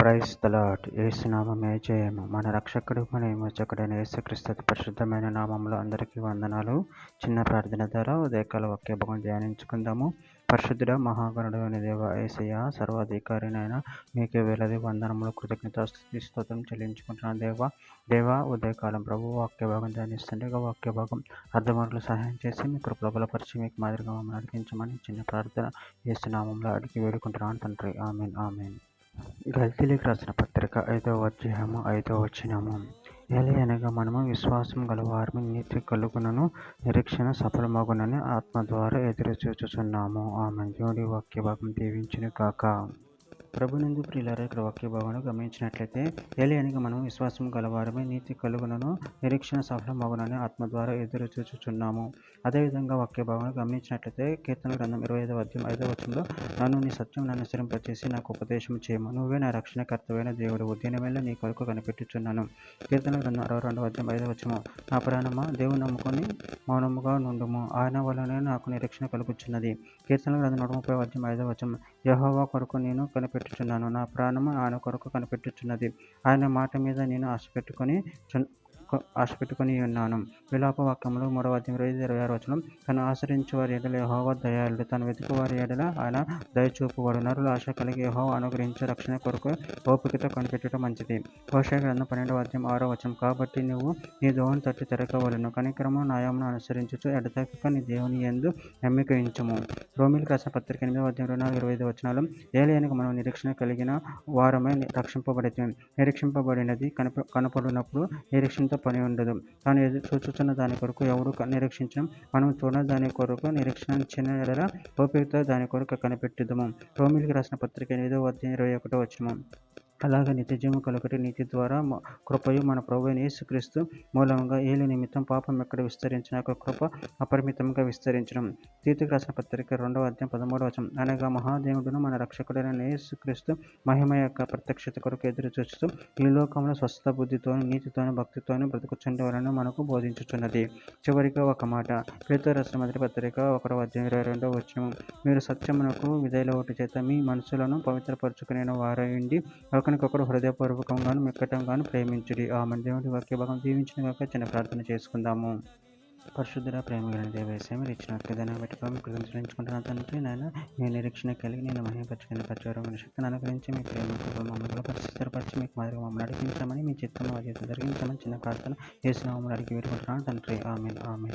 Praise the lord. యేసునామమే జయము. మన రక్షకుడు మన విమోచకుడైన యేసుక్రీస్తు పరిశుద్ధమైన నామంలో అందరికీ వందనాలు. చిన్న ప్రార్థన ద్వారా ఉదయకాల వాక్య భాగం ధ్యానించుకుందాము. పరిశుద్ధుడ మహాగణుడు అని దేవ యేసయ్య సర్వాధికారినైనా మీకే వేలది వందనములు కృతజ్ఞత స్తోత్రం చెల్లించుకుంటున్నాను దేవ ఉదయకాలం ప్రభు వాక్య భాగం ధ్యానిస్తుండే వాక్య భాగం అర్ధమాటలు సహాయం చేసి మీ కృపలో బలపరిచి మీకు మాదిరిగా మమ్మల్ని నడిపించమని చిన్న ప్రార్థన యేసునామంలో అడిగి వేడుకుంటున్నాను తండ్రి. Amen amen. గల్తీలకు రాసిన పత్రిక 5వ అధ్యాయము 5వ వచనము. ఏలయనగా మనము విశ్వాసం గలవారము నీతి కలుగునను నిరీక్షణ సఫలమగునని ఆత్మ ద్వారా ఎదురు చూచుచున్నాము. ఆమెన్. దేవుడి వాక్య భాగం దీవించును కాక. ప్రభునందు ప్రియులారా, ఇక్కడ వాక్య భాగంలో గమనించినట్లయితే ఏలయనగా మనం విశ్వాసం గలవారమే నీతి కలుగునను నిరీక్షణ సఫలమగునని ఆత్మ ద్వారా ఎదురు చూచుచున్నాము. అదేవిధంగా వాక్య భాగంలో గమనించినట్లయితే కీర్తన గ్రంథం 25వ అధ్యాయం 5వ వచనంలో నన్ను నీ సత్యం నన్ను అనుసరింపచేసి నాకు ఉపదేశం చేయము, నువ్వే నా రక్షణకర్తవైన దేవుడు, దినవేళ నీ కొరకు కనిపెట్టుచున్నాను. కీర్తన గ్రంథం 62వ అధ్యాయం 5వ వచనం. నా ప్రాణమా దేవుని నమ్ముకొని మౌనముగా నుండుము, ఆయన వలనే నాకు నిరీక్షణ కలుగుచున్నది. కీర్తన గ్రంథం 130వ అధ్యాయం 5వ వచనం. యెహోవా కొరకు నేను కనిపెట్టుచున్నాను, నా ప్రాణము ఆయన కొరకు కనిపెట్టుచున్నది, ఆయన మాట మీద నేను ఆశ పెట్టుకొని ఉన్నాను. విలాప వాక్యంలో 3వ అధ్యాయం 25-26 వచనం. తను ఆశ్రయించు వారి ఎడల యెహోవా దయాళుడు, తను వెతుకు వారి ఎడల ఆయన దయచూపువాడు. నరులు ఆశ కలిగి యెహోవా అనుగ్రహించే రక్షణ కొరకు ఓపికతో కనిపెట్టడం మంచిది. హోషేయ గ్రంథం 12వ అధ్యాయం 6వ వచనం. కాబట్టి నువ్వు నీ దోవను తట్టి తిరగవలెను, కనికరము న్యాయమును అనుసరించుచు ఎడతెగక నీ దేవుని యందు నమ్మిక ఉంచుము. రోమీయులకు రాసిన పత్రిక 8వ అధ్యాయం 24-25 వచనాలు. ఏలయనగా మనం నిరీక్షణ కలిగిన వారమై రక్షింపబడితే, నిరీక్షింపబడినది కనపడినప్పుడు నిరీక్షణతో పని ఉండదు. తాను చూచుచున్న దాని కొరకు ఎవడు నిరీక్షించడం, మనం చూడని దాని కొరకు నిరీక్షించిన ఎడల ఓపికతో దాని కొరకు కనిపెట్టుదము. రోమీయులకు రాసిన పత్రిక 8వ అధ్యాయం 21వ వచనం. అలాగే నిత్యజీవము కలుగుట నీతి ద్వారా కృపయు మన ప్రభువైన యేసుక్రీస్తు మూలంగా ఏలి నిమిత్తం పాపం ఎక్కడ విస్తరించిన కృప అపరిమితంగా విస్తరించడం. తీతుకు రాసిన పత్రిక 2వ అధ్యాయం 13వ వచనం. అనగా మహాదేవుడును మన రక్షకుడైన యేసుక్రీస్తు మహిమ యొక్క ప్రత్యక్షత కొరకు ఎదురు చూస్తూ ఈ లోకంలో స్వస్థ బుద్ధితోను నీతితోను భక్తితోను బ్రతుకుచుండేవారని మనకు బోధించుచున్నది. చివరిగా ఒక మాట. పేతురు రాసిన మొదటి పత్రిక 1వ అధ్యాయం 22వ వచనం. మీరు సత్యమునకు విధేయులగుట చేత మీ మనసులను పవిత్రపరచుకునే వారయుండి ఒకరికొకరు హృదయపూర్వకంగాను మిక్కటంగాను ప్రేమించుడి. ఆమేన్. దేవుడి వాక్య భాగం దీవించిన గాక. చిన్న ప్రార్థన చేసుకుందాము. పరిశుద్ధుడ ప్రేమ కలిగిన దేవ యేసయ్య, మీరు ఇచ్చిన వాక్యాన్ని బట్టి కృతజ్ఞతలు చెల్లించుకుంటున్నాను తండ్రి. నాయన మీ నిరీక్షణ కలిగి నేను మహిమపరచుకునే ప్రచారమైన శక్తిని అనుగ్రహించి మీ ప్రేమ మమ్మల్ని పరిస్థితిపరిచి మీకు మాదిరిగా మమ్మల్ని నడిపించమని మీ చిత్తము జరిగించమని చిన్న ప్రార్థన యేసు నామములో అడిగి వేడుకుంటున్నాను తండ్రి. ఆమేన్ ఆమేన్.